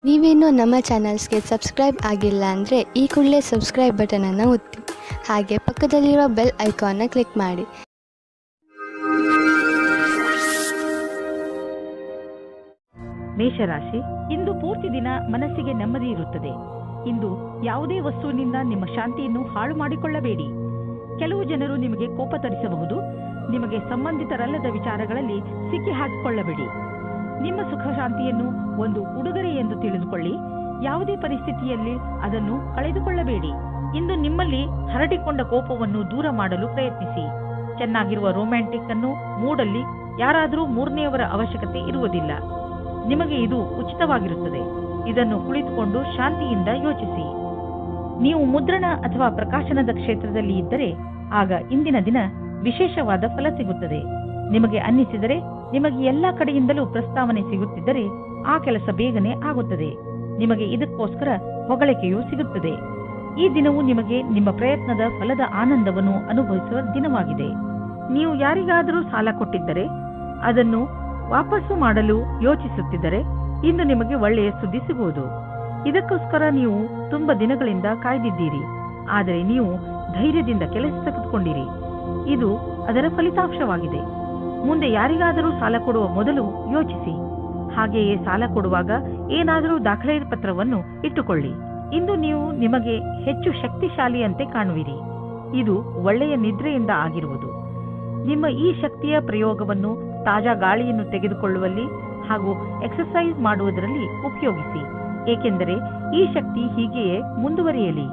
ನೀವೇನೂ ನಮ್ಮ ಚಾನಲ್ಸ್ಗೆ ಸಬ್ಸ್ಕ್ರೈಬ್ ಆಗಿಲ್ಲ ಅಂದರೆ ಈ ಕೂಡಲೇ ಸಬ್ಸ್ಕ್ರೈಬ್ ಬಟನನ್ನು ಒತ್ತಿ ಹಾಗೆ ಪಕ್ಕದಲ್ಲಿರುವ ಬೆಲ್ ಐಕಾನ್ನ ಕ್ಲಿಕ್ ಮಾಡಿ. ಮೇಷರಾಶಿ, ಇಂದು ಪೂರ್ತಿ ದಿನ ಮನಸ್ಸಿಗೆ ನೆಮ್ಮದಿ ಇರುತ್ತದೆ. ಇಂದು ಯಾವುದೇ ವಸ್ತುವಿನಿಂದ ನಿಮ್ಮ ಶಾಂತಿಯನ್ನು ಹಾಳು ಮಾಡಿಕೊಳ್ಳಬೇಡಿ. ಕೆಲವು ಜನರು ನಿಮಗೆ ಕೋಪ ತರಿಸಬಹುದು. ನಿಮಗೆ ಸಂಬಂಧಿತರಲ್ಲದ ವಿಚಾರಗಳಲ್ಲಿ ಸಿಕ್ಕಿ ಹಾಕಿಕೊಳ್ಳಬೇಡಿ. ನಿಮ್ಮ ಸುಖ ಶಾಂತಿಯನ್ನು ಒಂದು ಉಡುಗೊರೆ ಎಂದು ತಿಳಿದುಕೊಳ್ಳಿ. ಯಾವುದೇ ಪರಿಸ್ಥಿತಿಯಲ್ಲಿ ಅದನ್ನು ಕಳೆದುಕೊಳ್ಳಬೇಡಿ. ಇಂದು ನಿಮ್ಮಲ್ಲಿ ಹರಡಿಕೊಂಡ ಕೋಪವನ್ನು ದೂರ ಮಾಡಲು ಪ್ರಯತ್ನಿಸಿ. ಚೆನ್ನಾಗಿರುವ ರೊಮ್ಯಾಂಟಿಕ್ ಅನ್ನು ಮೂಡಲ್ಲಿ ಯಾರಾದರೂ ಮೂರನೆಯವರ ಅವಶ್ಯಕತೆ ಇರುವುದಿಲ್ಲ. ನಿಮಗೆ ಇದು ಉಚಿತವಾಗಿರುತ್ತದೆ. ಇದನ್ನು ಕುಳಿತುಕೊಂಡು ಶಾಂತಿಯಿಂದ ಯೋಚಿಸಿ. ನೀವು ಮುದ್ರಣ ಅಥವಾ ಪ್ರಕಾಶನದ ಕ್ಷೇತ್ರದಲ್ಲಿ ಇದ್ದರೆ ಆಗ ಇಂದಿನ ದಿನ ವಿಶೇಷವಾದ ಫಲ ಸಿಗುತ್ತದೆ. ನಿಮಗೆ ಅನ್ನಿಸಿದರೆ, ನಿಮಗೆ ಎಲ್ಲಾ ಕಡೆಯಿಂದಲೂ ಪ್ರಸ್ತಾವನೆ ಸಿಗುತ್ತಿದ್ದರೆ ಆ ಕೆಲಸ ಬೇಗನೆ ಆಗುತ್ತದೆ. ನಿಮಗೆ ಇದಕ್ಕೋಸ್ಕರ ಹೊಗಳಿಕೆಯೂ ಸಿಗುತ್ತದೆ. ಈ ದಿನವು ನಿಮಗೆ ನಿಮ್ಮ ಪ್ರಯತ್ನದ ಫಲದ ಆನಂದವನ್ನು ಅನುಭವಿಸುವ ದಿನವಾಗಿದೆ. ನೀವು ಯಾರಿಗಾದರೂ ಸಾಲ ಕೊಟ್ಟಿದ್ದರೆ ಅದನ್ನು ವಾಪಸ್ಸು ಮಾಡಲು ಯೋಚಿಸುತ್ತಿದ್ದರೆ ಇಂದು ನಿಮಗೆ ಒಳ್ಳೆಯ ಸುದ್ದಿ ಸಿಗುವುದು. ಇದಕ್ಕೋಸ್ಕರ ನೀವು ತುಂಬ ದಿನಗಳಿಂದ ಕಾಯ್ದಿದ್ದೀರಿ. ಆದರೆ ನೀವು ಧೈರ್ಯದಿಂದ ಕೆಲಸ ತೆಗೆದುಕೊಂಡಿರಿ. ಇದು ಅದರ ಫಲಿತಾಂಶವಾಗಿದೆ. ಮುಂದೆ ಯಾರಿಗಾದರೂ ಸಾಲ ಕೊಡುವ ಮೊದಲು ಯೋಚಿಸಿ. ಹಾಗೆಯೇ ಸಾಲ ಕೊಡುವಾಗ ಏನಾದರೂ ದಾಖಲೆ ಪತ್ರವನ್ನು ಇಟ್ಟುಕೊಳ್ಳಿ. ಇಂದು ನೀವು ನಿಮಗೆ ಹೆಚ್ಚು ಶಕ್ತಿಶಾಲಿಯಂತೆ ಕಾಣುವಿರಿ. ಇದು ಒಳ್ಳೆಯ ನಿದ್ರೆಯಿಂದ ಆಗಿರುವುದು. ನಿಮ್ಮ ಈ ಶಕ್ತಿಯ ಪ್ರಯೋಗವನ್ನು ತಾಜಾ ಗಾಳಿಯನ್ನು ತೆಗೆದುಕೊಳ್ಳುವಲ್ಲಿ ಹಾಗೂ ಎಕ್ಸರ್ಸೈಸ್ ಮಾಡುವುದರಲ್ಲಿ ಉಪಯೋಗಿಸಿ. ಏಕೆಂದರೆ ಈ ಶಕ್ತಿ ಹೀಗೆಯೇ ಮುಂದುವರಿಯಲಿ.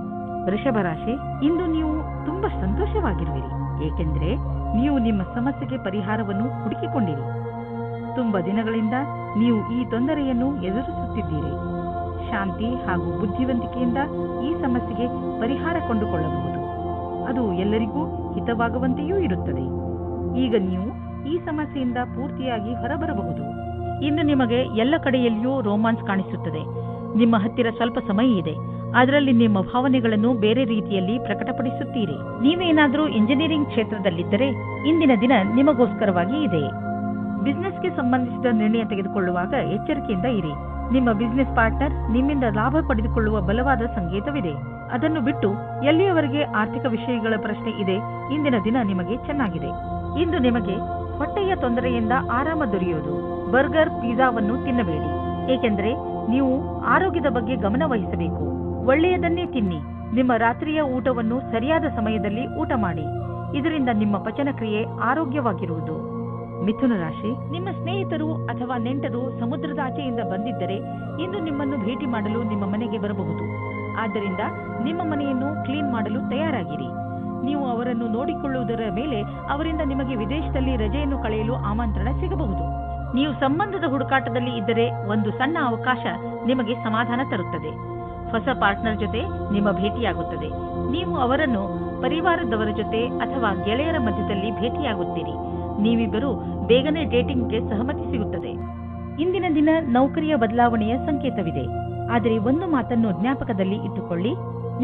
ವೃಷಭ ರಾಶಿ, ಇಂದು ನೀವು ತುಂಬಾ ಸಂತೋಷವಾಗಿರುವಿರಿ. ಏಕೆಂದರೆ ನೀವು ನಿಮ್ಮ ಸಮಸ್ಯೆಗೆ ಪರಿಹಾರವನ್ನು ಹುಡುಕಿಕೊಂಡಿರಿ. ತುಂಬ ದಿನಗಳಿಂದ ನೀವು ಈ ತೊಂದರೆಯನ್ನು ಎದುರಿಸುತ್ತಿದ್ದೀರಿ. ಶಾಂತಿ ಹಾಗೂ ಬುದ್ಧಿವಂತಿಕೆಯಿಂದ ಈ ಸಮಸ್ಯೆಗೆ ಪರಿಹಾರ ಕೊಂಡುಕೊಳ್ಳಬಹುದು. ಅದು ಎಲ್ಲರಿಗೂ ಹಿತವಾಗುವಂತೆಯೂ ಇರುತ್ತದೆ. ಈಗ ನೀವು ಈ ಸಮಸ್ಯೆಯಿಂದ ಪೂರ್ತಿಯಾಗಿ ಹೊರಬರಬಹುದು. ಇನ್ನು ನಿಮಗೆ ಎಲ್ಲ ಕಡೆಯಲ್ಲಿಯೂ ರೋಮಾನ್ಸ್ ಕಾಣಿಸುತ್ತದೆ. ನಿಮ್ಮ ಹತ್ತಿರ ಸ್ವಲ್ಪ ಸಮಯ ಇದೆ. ಅದರಲ್ಲಿ ನಿಮ್ಮ ಭಾವನೆಗಳನ್ನು ಬೇರೆ ರೀತಿಯಲ್ಲಿ ಪ್ರಕಟಪಡಿಸುತ್ತೀರಿ. ನೀವೇನಾದರೂ ಇಂಜಿನಿಯರಿಂಗ್ ಕ್ಷೇತ್ರದಲ್ಲಿದ್ದರೆ ಇಂದಿನ ದಿನ ನಿಮಗೋಸ್ಕರವಾಗಿ ಇದೆ. ಬಿಸ್ನೆಸ್ಗೆ ಸಂಬಂಧಿಸಿದ ನಿರ್ಣಯ ತೆಗೆದುಕೊಳ್ಳುವಾಗ ಎಚ್ಚರಿಕೆಯಿಂದ ಇರಿ. ನಿಮ್ಮ ಬಿಸ್ನೆಸ್ ಪಾರ್ಟ್ನರ್ ನಿಮ್ಮಿಂದ ಲಾಭ ಪಡೆದುಕೊಳ್ಳುವ ಬಲವಾದ ಸಂಕೇತವಿದೆ. ಅದನ್ನು ಬಿಟ್ಟು ಎಲ್ಲಿಯವರೆಗೆ ಆರ್ಥಿಕ ವಿಷಯಗಳ ಪ್ರಶ್ನೆ ಇದೆ, ಇಂದಿನ ದಿನ ನಿಮಗೆ ಚೆನ್ನಾಗಿದೆ. ಇಂದು ನಿಮಗೆ ಹೊಟ್ಟೆಯ ತೊಂದರೆಯಿಂದ ಆರಾಮ ದೊರೆಯುವುದು. ಬರ್ಗರ್, ಪಿಜ್ಜಾವನ್ನು ತಿನ್ನಬೇಡಿ. ಏಕೆಂದರೆ ನೀವು ಆರೋಗ್ಯದ ಬಗ್ಗೆ ಗಮನ ವಹಿಸಬೇಕು. ಒಳ್ಳೆಯದನ್ನೇ ತಿನ್ನಿ. ನಿಮ್ಮ ರಾತ್ರಿಯ ಊಟವನ್ನು ಸರಿಯಾದ ಸಮಯದಲ್ಲಿ ಊಟ ಮಾಡಿ. ಇದರಿಂದ ನಿಮ್ಮ ಪಚನ ಕ್ರಿಯೆ ಆರೋಗ್ಯವಾಗಿರುವುದು. ಮಿಥುನ ರಾಶಿ, ನಿಮ್ಮ ಸ್ನೇಹಿತರು ಅಥವಾ ನೆಂಟರು ಸಮುದ್ರದಾಚೆಯಿಂದ ಬಂದಿದ್ದರೆ ಇಂದು ನಿಮ್ಮನ್ನು ಭೇಟಿ ಮಾಡಲು ನಿಮ್ಮ ಮನೆಗೆ ಬರಬಹುದು. ಆದ್ದರಿಂದ ನಿಮ್ಮ ಮನೆಯನ್ನು ಕ್ಲೀನ್ ಮಾಡಲು ತಯಾರಾಗಿರಿ. ನೀವು ಅವರನ್ನು ನೋಡಿಕೊಳ್ಳುವುದರ ಮೇಲೆ ಅವರಿಂದ ನಿಮಗೆ ವಿದೇಶದಲ್ಲಿ ರಜೆಯನ್ನು ಕಳೆಯಲು ಆಮಂತ್ರಣ ಸಿಗಬಹುದು. ನೀವು ಸಂಬಂಧದ ಹುಡುಕಾಟದಲ್ಲಿ ಇದ್ದರೆ ಒಂದು ಸಣ್ಣ ಅವಕಾಶ ನಿಮಗೆ ಸಮಾಧಾನ ತರುತ್ತದೆ. ಹೊಸ ಪಾರ್ಟ್ನರ್ ಜೊತೆ ನಿಮ್ಮ ಭೇಟಿಯಾಗುತ್ತದೆ. ನೀವು ಅವರನ್ನು ಪರಿವಾರದವರ ಜೊತೆ ಅಥವಾ ಗೆಳೆಯರ ಮಧ್ಯದಲ್ಲಿ ಭೇಟಿಯಾಗುತ್ತೀರಿ. ನೀವಿಬ್ಬರು ಬೇಗನೆ ಡೇಟಿಂಗ್ಗೆ ಸಹಮತಿ ಸಿಗುತ್ತದೆ. ಇಂದಿನ ದಿನ ನೌಕರಿಯ ಬದಲಾವಣೆಯ ಸಂಕೇತವಿದೆ. ಆದರೆ ಒಂದು ಮಾತನ್ನು ಜ್ಞಾಪಕದಲ್ಲಿ ಇಟ್ಟುಕೊಳ್ಳಿ.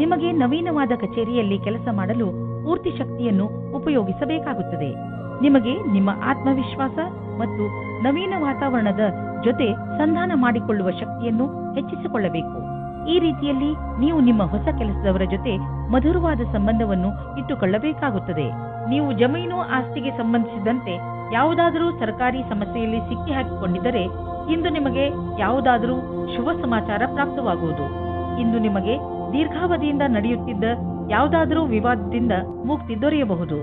ನಿಮಗೆ ನವೀನವಾದ ಕಚೇರಿಯಲ್ಲಿ ಕೆಲಸ ಮಾಡಲು ಪೂರ್ತಿ ಶಕ್ತಿಯನ್ನು ಉಪಯೋಗಿಸಬೇಕಾಗುತ್ತದೆ. ನಿಮಗೆ ನಿಮ್ಮ ಆತ್ಮವಿಶ್ವಾಸ ಮತ್ತು ನವೀನ ವಾತಾವರಣದ ಜೊತೆ ಸಂಧಾನ ಮಾಡಿಕೊಳ್ಳುವ ಶಕ್ತಿಯನ್ನು ಹೆಚ್ಚಿಸಿಕೊಳ್ಳಬೇಕು. ಈ ರೀತಿಯಲ್ಲಿ ನೀವು ನಿಮ್ಮ ಹೊಸ ಕೆಲಸದವರ ಜೊತೆ ಮಧುರವಾದ ಸಂಬಂಧವನ್ನು ಇಟ್ಟುಕೊಳ್ಳಬೇಕಾಗುತ್ತದೆ. ನೀವು ಜಮೀನು ಆಸ್ತಿಗೆ ಸಂಬಂಧಿಸಿದಂತೆ ಯಾವುದಾದರೂ ಸರ್ಕಾರಿ ಸಮಸ್ಯೆಯಲ್ಲಿ ಸಿಕ್ಕಿ ಹಾಕಿಕೊಂಡಿದ್ದರೆ ಇಂದು ನಿಮಗೆ ಯಾವುದಾದರೂ ಶುಭ ಸಮಾಚಾರ ಪ್ರಾಪ್ತವಾಗುವುದು. ಇಂದು ನಿಮಗೆ ದೀರ್ಘಾವಧಿಯಿಂದ ನಡೆಯುತ್ತಿದ್ದ ಯಾವುದಾದರೂ ವಿವಾದದಿಂದ ಮುಕ್ತಿ ದೊರೆಯಬಹುದು.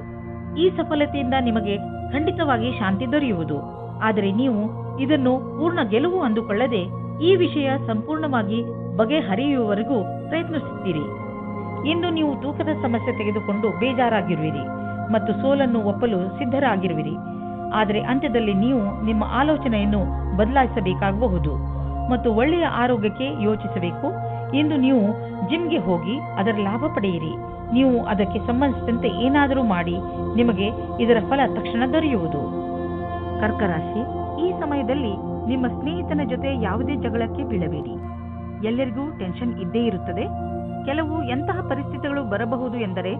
ಈ ಸಫಲತೆಯಿಂದ ನಿಮಗೆ ಖಂಡಿತವಾಗಿ ಶಾಂತಿ ದೊರೆಯುವುದು. ಆದರೆ ನೀವು ಇದನ್ನು ಪೂರ್ಣ ಗೆಲುವು ಅಂದುಕೊಳ್ಳದೆ ಈ ವಿಷಯ ಸಂಪೂರ್ಣವಾಗಿ ಬಗೆಹರಿಯುವವರೆಗೂ ಪ್ರಯತ್ನಿಸುತ್ತೀರಿ. ಇಂದು ನೀವು ತೂಕದ ಸಮಸ್ಯೆ ತೆಗೆದುಕೊಂಡು ಬೇಜಾರಾಗಿರುವಿರಿ ಮತ್ತು ಸೋಲನ್ನು ಒಪ್ಪಲು ಸಿದ್ಧರಾಗಿರುವಿರಿ. ಆದರೆ ಅಂತ್ಯದಲ್ಲಿ ನೀವು ನಿಮ್ಮ ಆಲೋಚನೆಯನ್ನು ಬದಲಾಯಿಸಬೇಕಾಗಬಹುದು ಮತ್ತು ಒಳ್ಳೆಯ ಆರೋಗ್ಯಕ್ಕೆ ಯೋಚಿಸಬೇಕು. ಇಂದು ನೀವು ಜಿಮ್ಗೆ ಹೋಗಿ ಅದರ ಲಾಭ ಪಡೆಯಿರಿ. ನೀವು ಅದಕ್ಕೆ ಸಂಬಂಧಿಸಿದಂತೆ ಏನಾದರೂ ಮಾಡಿ. ನಿಮಗೆ ಇದರ ಫಲ ತಕ್ಷಣ ದೊರೆಯುವುದು. ಕರ್ಕರಾಶಿ, ಈ ಸಮಯದಲ್ಲಿ ನಿಮ್ಮ ಸ್ನೇಹಿತನ ಜೊತೆ ಯಾವುದೇ ಜಗಳಕ್ಕೆ ಬೀಳಬೇಡಿ. ಎಲ್ಲರಿಗೂ ಟೆನ್ಷನ್ ಇದ್ದೇ ಇರುತ್ತದೆ. ಕೆಲವು ಎಂತಹ ಪರಿಸ್ಥಿತಿಗಳು ಬರಬಹುದು ಎಂದರೆ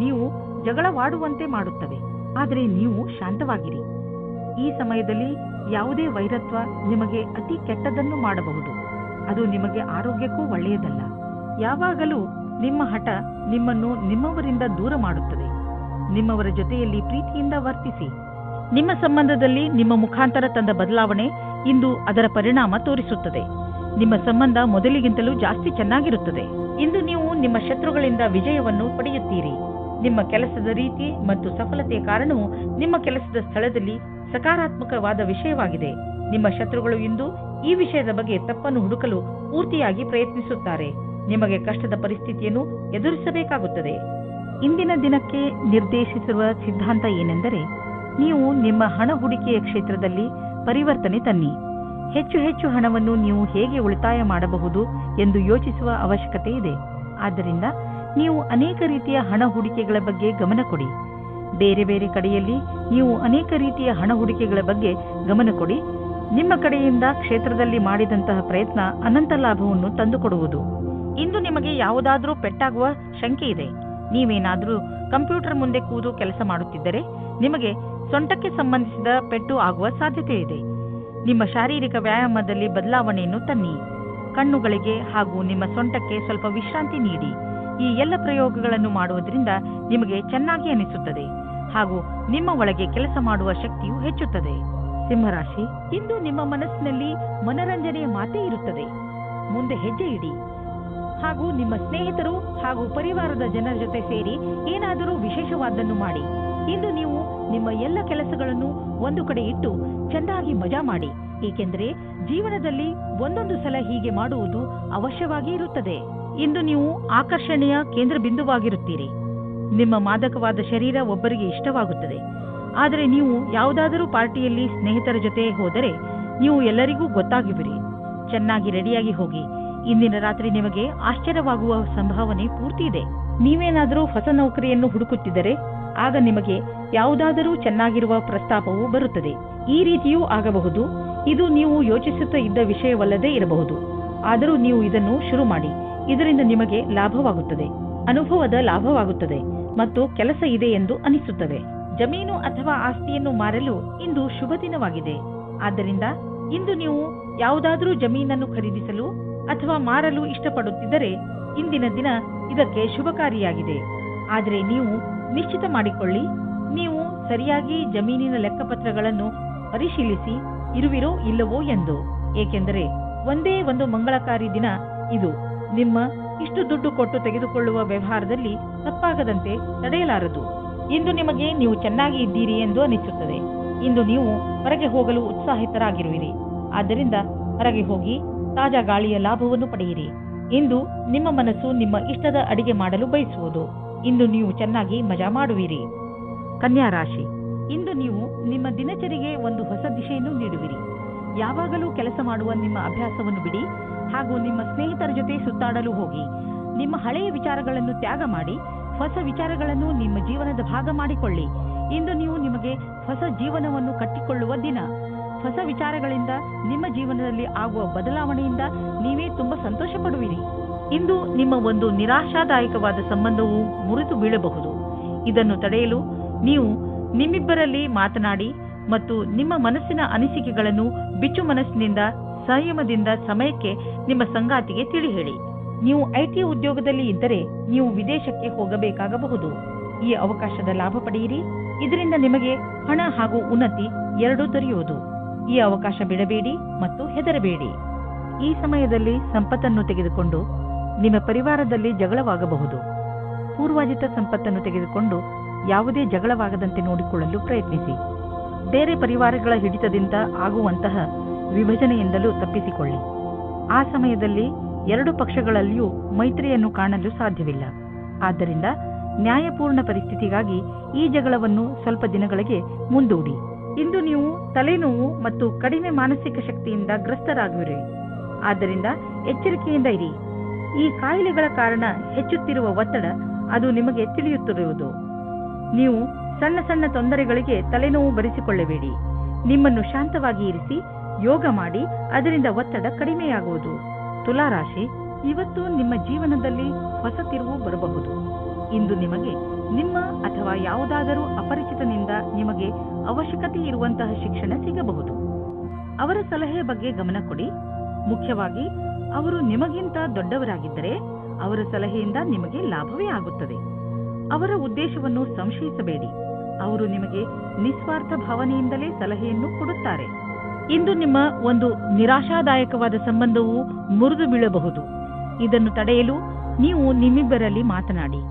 ನೀವು ಜಗಳವಾಡುವಂತೆ ಮಾಡುತ್ತವೆ. ಆದರೆ ನೀವು ಶಾಂತವಾಗಿರಿ. ಈ ಸಮಯದಲ್ಲಿ ಯಾವುದೇ ವೈರತ್ವ ನಿಮಗೆ ಅತಿ ಕೆಟ್ಟದನ್ನು ಮಾಡಬಹುದು. ಅದು ನಿಮಗೆ ಆರೋಗ್ಯಕ್ಕೂ ಒಳ್ಳೆಯದಲ್ಲ. ಯಾವಾಗಲೂ ನಿಮ್ಮ ಹಠ ನಿಮ್ಮನ್ನು ನಿಮ್ಮವರಿಂದ ದೂರ ಮಾಡುತ್ತದೆ. ನಿಮ್ಮವರ ಜೊತೆಯಲ್ಲಿ ಪ್ರೀತಿಯಿಂದ ವರ್ತಿಸಿ. ನಿಮ್ಮ ಸಂಬಂಧದಲ್ಲಿ ನಿಮ್ಮ ಮುಖಾಂತರ ತಂದ ಬದಲಾವಣೆ ಇಂದು ಅದರ ಪರಿಣಾಮ ತೋರಿಸುತ್ತದೆ. ನಿಮ್ಮ ಸಂಬಂಧ ಮೊದಲಿಗಿಂತಲೂ ಜಾಸ್ತಿ ಚೆನ್ನಾಗಿರುತ್ತದೆ. ಇಂದು ನೀವು ನಿಮ್ಮ ಶತ್ರುಗಳಿಂದ ವಿಜಯವನ್ನು ಪಡೆಯುತ್ತೀರಿ. ನಿಮ್ಮ ಕೆಲಸದ ರೀತಿ ಮತ್ತು ಸಫಲತೆಯ ಕಾರಣವು ನಿಮ್ಮ ಕೆಲಸದ ಸ್ಥಳದಲ್ಲಿ ಸಕಾರಾತ್ಮಕವಾದ ವಿಷಯವಾಗಿದೆ. ನಿಮ್ಮ ಶತ್ರುಗಳು ಇಂದು ಈ ವಿಷಯದ ಬಗ್ಗೆ ತಪ್ಪನ್ನು ಹುಡುಕಲು ಪೂರ್ತಿಯಾಗಿ ಪ್ರಯತ್ನಿಸುತ್ತಾರೆ. ನಿಮಗೆ ಕಷ್ಟದ ಪರಿಸ್ಥಿತಿಯನ್ನು ಎದುರಿಸಬೇಕಾಗುತ್ತದೆ. ಇಂದಿನ ದಿನಕ್ಕೆ ನಿರ್ದೇಶಿಸಿರುವ ಸಿದ್ಧಾಂತ ಏನೆಂದರೆ, ನೀವು ನಿಮ್ಮ ಹಣ ಹೂಡಿಕೆಯ ಕ್ಷೇತ್ರದಲ್ಲಿ ಪರಿವರ್ತನೆ ತನ್ನಿ. ಹೆಚ್ಚು ಹೆಚ್ಚು ಹಣವನ್ನು ನೀವು ಹೇಗೆ ಉಳಿತಾಯ ಮಾಡಬಹುದು ಎಂದು ಯೋಚಿಸುವ ಅವಶ್ಯಕತೆ ಇದೆ. ಆದ್ದರಿಂದ ನೀವು ಅನೇಕ ರೀತಿಯ ಹಣ ಹೂಡಿಕೆಗಳ ಬಗ್ಗೆ ಗಮನ ಕೊಡಿ. ಬೇರೆ ಬೇರೆ ಕಡೆಯಲ್ಲಿ ನೀವು ಅನೇಕ ರೀತಿಯ ಹಣ ಹೂಡಿಕೆಗಳ ಬಗ್ಗೆ ಗಮನ ಕೊಡಿ. ನಿಮ್ಮ ಕಡೆಯಿಂದ ಕ್ಷೇತ್ರದಲ್ಲಿ ಮಾಡಿದಂತಹ ಪ್ರಯತ್ನ ಅನಂತ ಲಾಭವನ್ನು ತಂದುಕೊಡುವುದು. ಇಂದು ನಿಮಗೆ ಯಾವುದಾದರೂ ಪೆಟ್ಟಾಗುವ ಶಂಕೆ ಇದೆ. ನೀವೇನಾದರೂ ಕಂಪ್ಯೂಟರ್ ಮುಂದೆ ಕೂತು ಕೆಲಸ ಮಾಡುತ್ತಿದ್ದರೆ ನಿಮಗೆ ಸೊಂಟಕ್ಕೆ ಸಂಬಂಧಿಸಿದ ಪೆಟ್ಟು ಆಗುವ ಸಾಧ್ಯತೆ ಇದೆ. ನಿಮ್ಮ ಶಾರೀರಿಕ ವ್ಯಾಯಾಮದಲ್ಲಿ ಬದಲಾವಣೆಯನ್ನು ತನ್ನಿ. ಕಣ್ಣುಗಳಿಗೆ ಹಾಗೂ ನಿಮ್ಮ ಸೊಂಟಕ್ಕೆ ಸ್ವಲ್ಪ ವಿಶ್ರಾಂತಿ ನೀಡಿ. ಈ ಎಲ್ಲ ಪ್ರಯೋಗಗಳನ್ನು ಮಾಡುವುದರಿಂದ ನಿಮಗೆ ಚೆನ್ನಾಗಿ ಅನಿಸುತ್ತದೆ ಹಾಗೂ ನಿಮ್ಮ ಒಳಗೆ ಕೆಲಸ ಮಾಡುವ ಶಕ್ತಿಯು ಹೆಚ್ಚುತ್ತದೆ. ಸಿಂಹರಾಶಿ, ಇಂದು ನಿಮ್ಮ ಮನಸ್ಸಿನಲ್ಲಿ ಮನರಂಜನೆಯ ಮಾತೇ ಇರುತ್ತದೆ. ಮುಂದೆ ಹೆಜ್ಜೆ ಇಡಿ ಹಾಗೂ ನಿಮ್ಮ ಸ್ನೇಹಿತರು ಹಾಗೂ ಪರಿವಾರದ ಜನರ ಜೊತೆ ಸೇರಿ ಏನಾದರೂ ವಿಶೇಷವಾದನ್ನು ಮಾಡಿ. ಇಂದು ನೀವು ನಿಮ್ಮ ಎಲ್ಲ ಕೆಲಸಗಳನ್ನು ಒಂದು ಕಡೆ ಇಟ್ಟು ಚೆನ್ನಾಗಿ ಮಜಾ ಮಾಡಿ. ಏಕೆಂದರೆ ಜೀವನದಲ್ಲಿ ಒಂದೊಂದು ಸಲ ಹೀಗೆ ಮಾಡುವುದು ಅವಶ್ಯವಾಗಿ ಇರುತ್ತದೆ. ಇಂದು ನೀವು ಆಕರ್ಷಣೆಯ ಕೇಂದ್ರ ಬಿಂದುವಾಗಿರುತ್ತೀರಿ. ನಿಮ್ಮ ಮಾದಕವಾದ ಶರೀರ ಒಬ್ಬರಿಗೆ ಇಷ್ಟವಾಗುತ್ತದೆ. ಆದರೆ ನೀವು ಯಾವುದಾದರೂ ಪಾರ್ಟಿಯಲ್ಲಿ ಸ್ನೇಹಿತರ ಜೊತೆ ಹೋದರೆ ನೀವು ಎಲ್ಲರಿಗೂ ಗೊತ್ತಾಗುವಿರಿ. ಚೆನ್ನಾಗಿ ರೆಡಿಯಾಗಿ ಹೋಗಿ. ಇಂದಿನ ರಾತ್ರಿ ನಿಮಗೆ ಆಶ್ಚರ್ಯವಾಗುವ ಸಂಭಾವನೆ ಪೂರ್ತಿ ಇದೆ. ನೀವೇನಾದರೂ ಹೊಸ ನೌಕರಿಯನ್ನು ಹುಡುಕುತ್ತಿದ್ದರೆ ಆಗ ನಿಮಗೆ ಯಾವುದಾದರೂ ಚೆನ್ನಾಗಿರುವ ಪ್ರಸ್ತಾಪವು ಬರುತ್ತದೆ. ಈ ರೀತಿಯೂ ಆಗಬಹುದು. ಇದು ನೀವು ಯೋಚಿಸುತ್ತಾ ಇದ್ದ ವಿಷಯವಲ್ಲದೇ ಇರಬಹುದು. ಆದರೂ ನೀವು ಇದನ್ನು ಶುರು ಮಾಡಿ. ಇದರಿಂದ ನಿಮಗೆ ಲಾಭವಾಗುತ್ತದೆ, ಅನುಭವದ ಲಾಭವಾಗುತ್ತದೆ ಮತ್ತು ಕೆಲಸ ಇದೆ ಎಂದು ಅನಿಸುತ್ತದೆ. ಜಮೀನು ಅಥವಾ ಆಸ್ತಿಯನ್ನು ಮಾರಲು ಇಂದು ಶುಭ ದಿನವಾಗಿದೆ. ಆದ್ದರಿಂದ ಇಂದು ನೀವು ಯಾವುದಾದರೂ ಜಮೀನನ್ನು ಖರೀದಿಸಲು ಅಥವಾ ಮಾರಲು ಇಷ್ಟಪಡುತ್ತಿದ್ದರೆ ಇಂದಿನ ದಿನ ಇದಕ್ಕೆ ಶುಭಕಾರಿಯಾಗಿದೆ. ಆದರೆ ನೀವು ನಿಶ್ಚಿತ ಮಾಡಿಕೊಳ್ಳಿ, ನೀವು ಸರಿಯಾಗಿ ಜಮೀನಿನ ಲೆಕ್ಕಪತ್ರಗಳನ್ನು ಪರಿಶೀಲಿಸಿ ಇರುವಿರೋ ಇಲ್ಲವೋ ಎಂದು. ಏಕೆಂದರೆ ಒಂದೇ ಒಂದು ಮಂಗಳಕಾರಿ ದಿನ ಇದು. ನಿಮ್ಮ ಇಷ್ಟು ದುಡ್ಡು ಕೊಟ್ಟು ತೆಗೆದುಕೊಳ್ಳುವ ವ್ಯವಹಾರದಲ್ಲಿ ತಪ್ಪಾಗದಂತೆ ತಡೆಯಲಾರದು. ಇಂದು ನಿಮಗೆ ನೀವು ಚೆನ್ನಾಗಿ ಇದ್ದೀರಿ ಎಂದು ಅನಿಸುತ್ತದೆ. ಇಂದು ನೀವು ಹೊರಗೆ ಹೋಗಲು ಉತ್ಸಾಹಿತರಾಗಿರುವಿರಿ. ಆದ್ದರಿಂದ ಹೊರಗೆ ಹೋಗಿ ತಾಜಾ ಗಾಳಿಯ ಲಾಭವನ್ನು ಪಡೆಯಿರಿ. ಇಂದು ನಿಮ್ಮ ಮನಸ್ಸು ನಿಮ್ಮ ಇಷ್ಟದ ಅಡಿಗೆ ಮಾಡಲು ಬಯಸುವುದು. ಇಂದು ನೀವು ಚೆನ್ನಾಗಿ ಮಜಾ ಮಾಡುವಿರಿ. ಕನ್ಯಾ ರಾಶಿ, ಇಂದು ನೀವು ನಿಮ್ಮ ದಿನಚರಿಗೆ ಒಂದು ಹೊಸ ದಿಶೆಯನ್ನು ನೀಡುವಿರಿ. ಯಾವಾಗಲೂ ಕೆಲಸ ಮಾಡುವ ನಿಮ್ಮ ಅಭ್ಯಾಸವನ್ನು ಬಿಡಿ ಹಾಗೂ ನಿಮ್ಮ ಸ್ನೇಹಿತರ ಜೊತೆ ಸುತ್ತಾಡಲು ಹೋಗಿ. ನಿಮ್ಮ ಹಳೆಯ ವಿಚಾರಗಳನ್ನು ತ್ಯಾಗ ಮಾಡಿ ಹೊಸ ವಿಚಾರಗಳನ್ನು ನಿಮ್ಮ ಜೀವನದ ಭಾಗ ಮಾಡಿಕೊಳ್ಳಿ. ಇಂದು ನೀವು ನಿಮಗೆ ಹೊಸ ಜೀವನವನ್ನು ಕಟ್ಟಿಕೊಳ್ಳುವ ದಿನ. ಹೊಸ ವಿಚಾರಗಳಿಂದ ನಿಮ್ಮ ಜೀವನದಲ್ಲಿ ಆಗುವ ಬದಲಾವಣೆಯಿಂದ ನೀವೇ ತುಂಬಾ ಸಂತೋಷ ಪಡುವಿರಿ. ಇಂದು ನಿಮ್ಮ ಒಂದು ನಿರಾಶಾದಾಯಕವಾದ ಸಂಬಂಧವು ಮುರಿದು ಬೀಳಬಹುದು. ಇದನ್ನು ತಡೆಯಲು ನೀವು ನಿಮ್ಮಿಬ್ಬರಲ್ಲಿ ಮಾತನಾಡಿ ಮತ್ತು ನಿಮ್ಮ ಮನಸ್ಸಿನ ಅನಿಸಿಕೆಗಳನ್ನು ಬಿಚ್ಚು ಮನಸ್ಸಿನಿಂದ ಸಂಯಮದಿಂದ ಸಮಯಕ್ಕೆ ನಿಮ್ಮ ಸಂಗಾತಿಗೆ ತಿಳಿ ಹೇಳಿ. ನೀವು ಐಟಿ ಉದ್ಯೋಗದಲ್ಲಿ ಇದ್ದರೆ ನೀವು ವಿದೇಶಕ್ಕೆ ಹೋಗಬೇಕಾಗಬಹುದು. ಈ ಅವಕಾಶದ ಲಾಭ ಪಡೆಯಿರಿ. ಇದರಿಂದ ನಿಮಗೆ ಹಣ ಹಾಗೂ ಉನ್ನತಿ ಎರಡೂ ದೊರೆಯುವುದು. ಈ ಅವಕಾಶ ಬಿಡಬೇಡಿ ಮತ್ತು ಹೆದರಬೇಡಿ. ಈ ಸಮಯದಲ್ಲಿ ಸಂಪತ್ತನ್ನು ತೆಗೆದುಕೊಂಡು ನಿಮ್ಮ ಪರಿವಾರದಲ್ಲಿ ಜಗಳವಾಗಬಹುದು. ಪೂರ್ವಾಜಿತ ಸಂಪತ್ತನ್ನು ತೆಗೆದುಕೊಂಡು ಯಾವುದೇ ಜಗಳವಾಗದಂತೆ ನೋಡಿಕೊಳ್ಳಲು ಪ್ರಯತ್ನಿಸಿ. ಬೇರೆ ಪರಿವಾರಗಳ ಹಿಡಿತದಿಂದ ಆಗುವಂತಹ ವಿಭಜನೆಯಿಂದಲೂ ತಪ್ಪಿಸಿಕೊಳ್ಳಿ. ಆ ಸಮಯದಲ್ಲಿ ಎರಡು ಪಕ್ಷಗಳಲ್ಲಿಯೂ ಮೈತ್ರಿಯನ್ನು ಕಾಣಲು ಸಾಧ್ಯವಿಲ್ಲ. ಆದ್ದರಿಂದ ನ್ಯಾಯಪೂರ್ಣ ಪರಿಸ್ಥಿತಿಗಾಗಿ ಈ ಜಗಳವನ್ನು ಸ್ವಲ್ಪ ದಿನಗಳಿಗೆ ಮುಂದೂಡಿ. ಇಂದು ನೀವು ತಲೆನೋವು ಮತ್ತು ಕಡಿಮೆ ಮಾನಸಿಕ ಶಕ್ತಿಯಿಂದ ಗ್ರಸ್ತರಾಗುವಿರಿ. ಆದ್ದರಿಂದ ಎಚ್ಚರಿಕೆಯಿಂದ ಇರಿ. ಈ ಕಾಯಿಲೆಗಳ ಕಾರಣ ಹೆಚ್ಚುತ್ತಿರುವ ಒತ್ತಡ ಅದು ನಿಮಗೆ ತಿಳಿಯುತ್ತಿರುವುದು. ನೀವು ಸಣ್ಣ ಸಣ್ಣ ತೊಂದರೆಗಳಿಗೆ ತಲೆನೋವು ಬರೆಸಿಕೊಳ್ಳಬೇಡಿ. ನಿಮ್ಮನ್ನು ಶಾಂತವಾಗಿ ಇರಿಸಿ ಯೋಗ ಮಾಡಿ. ಅದರಿಂದ ಒತ್ತಡ ಕಡಿಮೆಯಾಗುವುದು. ತುಲಾರಾಶಿ, ಇವತ್ತು ನಿಮ್ಮ ಜೀವನದಲ್ಲಿ ಹೊಸ ತಿರುವು ಬರಬಹುದು. ಇಂದು ನಿಮಗೆ ನಿಮ್ಮ ಅಥವಾ ಯಾವುದಾದರೂ ಅಪರಿಚಿತನಿಂದ ನಿಮಗೆ ಅವಶ್ಯಕತೆ ಇರುವಂತಹ ಶಿಕ್ಷಣ ಸಿಗಬಹುದು. ಅವರ ಸಲಹೆ ಬಗ್ಗೆ ಗಮನ ಕೊಡಿ. ಮುಖ್ಯವಾಗಿ ಅವರು ನಿಮಗಿಂತ ದೊಡ್ಡವರಾಗಿದ್ದರೆ ಅವರ ಸಲಹೆಯಿಂದ ನಿಮಗೆ ಲಾಭವೇ ಆಗುತ್ತದೆ. ಅವರ ಉದ್ದೇಶವನ್ನು ಸಂಶಯಿಸಬೇಡಿ. ಅವರು ನಿಮಗೆ ನಿಸ್ವಾರ್ಥ ಭಾವನೆಯಿಂದಲೇ ಸಲಹೆಯನ್ನು ಕೊಡುತ್ತಾರೆ. ಇಂದು ನಿಮ್ಮ ಒಂದು ನಿರಾಶಾದಾಯಕವಾದ ಸಂಬಂಧವು ಮುರಿದು ಬೀಳಬಹುದು. ಇದನ್ನು ತಡೆಯಲು ನೀವು ನಿಮ್ಮಿಬ್ಬರಲ್ಲಿ ಮಾತನಾಡಿ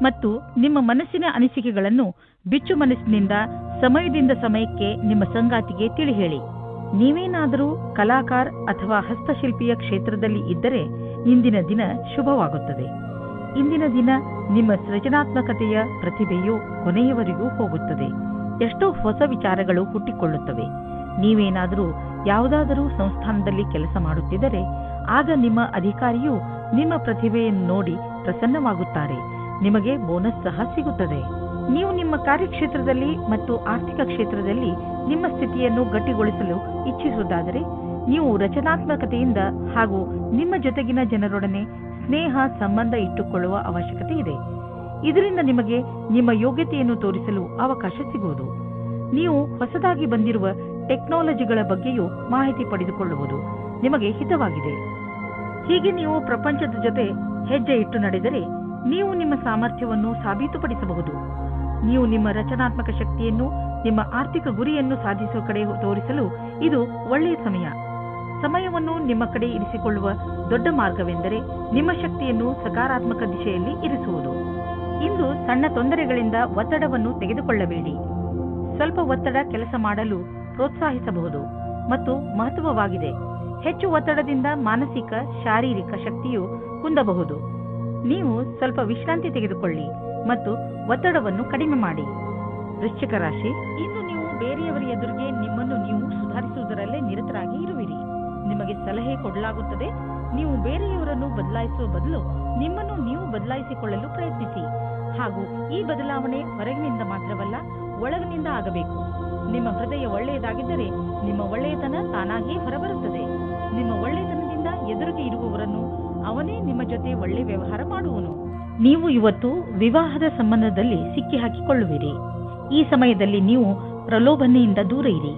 ಮತ್ತು ನಿಮ್ಮ ಮನಸ್ಸಿನ ಅನಿಸಿಕೆಗಳನ್ನು ಬಿಚ್ಚು ಮನಸ್ಸಿನಿಂದ ಸಮಯದಿಂದ ಸಮಯಕ್ಕೆ ನಿಮ್ಮ ಸಂಗಾತಿಗೆ ತಿಳಿ ಹೇಳಿ. ನೀವೇನಾದರೂ ಕಲಾಕಾರ ಅಥವಾ ಹಸ್ತಶಿಲ್ಪಿಯ ಕ್ಷೇತ್ರದಲ್ಲಿ ಇದ್ದರೆ ಇಂದಿನ ದಿನ ಶುಭವಾಗುತ್ತದೆ. ಇಂದಿನ ದಿನ ನಿಮ್ಮ ಸೃಜನಾತ್ಮಕತೆಯ ಪ್ರತಿಭೆಯು ಕೊನೆಯವರೆಗೂ ಹೋಗುತ್ತದೆ. ಎಷ್ಟೋ ಹೊಸ ವಿಚಾರಗಳು ಹುಟ್ಟಿಕೊಳ್ಳುತ್ತವೆ. ನೀವೇನಾದರೂ ಯಾವುದಾದರೂ ಸಂಸ್ಥಾನದಲ್ಲಿ ಕೆಲಸ ಮಾಡುತ್ತಿದ್ದರೆ ಆಗ ನಿಮ್ಮ ಅಧಿಕಾರಿಯು ನಿಮ್ಮ ಪ್ರತಿಭೆಯನ್ನು ನೋಡಿ ಪ್ರಸನ್ನವಾಗುತ್ತಾರೆ. ನಿಮಗೆ ಬೋನಸ್ ಸಹ ಸಿಗುತ್ತದೆ. ನೀವು ನಿಮ್ಮ ಕಾರ್ಯಕ್ಷೇತ್ರದಲ್ಲಿ ಮತ್ತು ಆರ್ಥಿಕ ಕ್ಷೇತ್ರದಲ್ಲಿ ನಿಮ್ಮ ಸ್ಥಿತಿಯನ್ನು ಗಟ್ಟಿಗೊಳಿಸಲು ಇಚ್ಛಿಸುವುದಾದರೆ ನೀವು ರಚನಾತ್ಮಕತೆಯಿಂದ ಹಾಗೂ ನಿಮ್ಮ ಜೊತೆಗಿನ ಜನರೊಡನೆ ಸ್ನೇಹ ಸಂಬಂಧ ಇಟ್ಟುಕೊಳ್ಳುವ ಅವಶ್ಯಕತೆ ಇದೆ. ಇದರಿಂದ ನಿಮಗೆ ನಿಮ್ಮ ಯೋಗ್ಯತೆಯನ್ನು ತೋರಿಸಲು ಅವಕಾಶ ಸಿಗುವುದು. ನೀವು ಹೊಸದಾಗಿ ಬಂದಿರುವ ಟೆಕ್ನಾಲಜಿಗಳ ಬಗ್ಗೆಯೂ ಮಾಹಿತಿ ಪಡೆದುಕೊಳ್ಳುವುದು ನಿಮಗೆ ಹಿತವಾಗಿದೆ. ಹೀಗೆ ನೀವು ಪ್ರಪಂಚದ ಜೊತೆ ಹೆಜ್ಜೆ ಇಟ್ಟು ನಡೆದರೆ ನೀವು ನಿಮ್ಮ ಸಾಮರ್ಥ್ಯವನ್ನು ಸಾಬೀತುಪಡಿಸಬಹುದು. ನೀವು ನಿಮ್ಮ ರಚನಾತ್ಮಕ ಶಕ್ತಿಯನ್ನು ನಿಮ್ಮ ಆರ್ಥಿಕ ಗುರಿಯನ್ನು ಸಾಧಿಸುವ ಕಡೆ ತೋರಿಸಲು ಇದು ಒಳ್ಳೆಯ ಸಮಯ. ಸಮಯವನ್ನು ನಿಮ್ಮ ಕಡೆ ಇರಿಸಿಕೊಳ್ಳುವ ದೊಡ್ಡ ಮಾರ್ಗವೆಂದರೆ ನಿಮ್ಮ ಶಕ್ತಿಯನ್ನು ಸಕಾರಾತ್ಮಕ ದಿಶೆಯಲ್ಲಿ ಇರಿಸುವುದು. ಇಂದು ಸಣ್ಣ ತೊಂದರೆಗಳಿಂದ ಒತ್ತಡವನ್ನು ತೆಗೆದುಕೊಳ್ಳಬೇಡಿ. ಸ್ವಲ್ಪ ಒತ್ತಡ ಕೆಲಸ ಮಾಡಲು ಪ್ರೋತ್ಸಾಹಿಸಬಹುದು ಮತ್ತು ಮಹತ್ವವಾಗಿದೆ. ಹೆಚ್ಚು ಒತ್ತಡದಿಂದ ಮಾನಸಿಕ ಶಾರೀರಿಕ ಶಕ್ತಿಯು ಕುಂದಬಹುದು. ನೀವು ಸ್ವಲ್ಪ ವಿಶ್ರಾಂತಿ ತೆಗೆದುಕೊಳ್ಳಿ ಮತ್ತು ಒತ್ತಡವನ್ನು ಕಡಿಮೆ ಮಾಡಿ. ವೃಶ್ಚಿಕ ರಾಶಿ, ಇಂದು ನೀವು ಬೇರೆಯವರ ಎದುರಿಗೆ ನಿಮ್ಮನ್ನು ನೀವು ಸುಧಾರಿಸುವುದರಲ್ಲೇ ನಿರತರಾಗಿ ಇರುವಿರಿ. ನಿಮಗೆ ಸಲಹೆ ಕೊಡಲಾಗುತ್ತದೆ. ನೀವು ಬೇರೆಯವರನ್ನು ಬದಲಾಯಿಸುವ ಬದಲು ನಿಮ್ಮನ್ನು ನೀವು ಬದಲಾಯಿಸಿಕೊಳ್ಳಲು ಪ್ರಯತ್ನಿಸಿ. ಹಾಗೂ ಈ ಬದಲಾವಣೆ ಹೊರಗಿನಿಂದ ಮಾತ್ರವಲ್ಲ, ಒಳಗಿನಿಂದ ಆಗಬೇಕು. ನಿಮ್ಮ ಹೃದಯ ಒಳ್ಳೆಯದಾಗಿದ್ದರೆ ನಿಮ್ಮ ಒಳ್ಳೆಯತನ ತಾನಾಗಿಯೇ ಹೊರಬರುತ್ತದೆ. ನಿಮ್ಮ ಒಳ್ಳೆಯತನದಿಂದ ಎದುರಿಗೆ ಇರುವವರನ್ನು ಅವನೇ ನಿಮ್ಮ ಜೊತೆ ಒಳ್ಳೆ ವ್ಯವಹಾರ ಮಾಡುವನು. ನೀವು ಇವತ್ತು ವಿವಾಹದ ಸಂಬಂಧದಲ್ಲಿ ಸಿಕ್ಕಿ ಹಾಕಿಕೊಳ್ಳುವಿರಿ. ಈ ಸಮಯದಲ್ಲಿ ನೀವು ಪ್ರಲೋಭನೆಯಿಂದ ದೂರ ಇರಿ.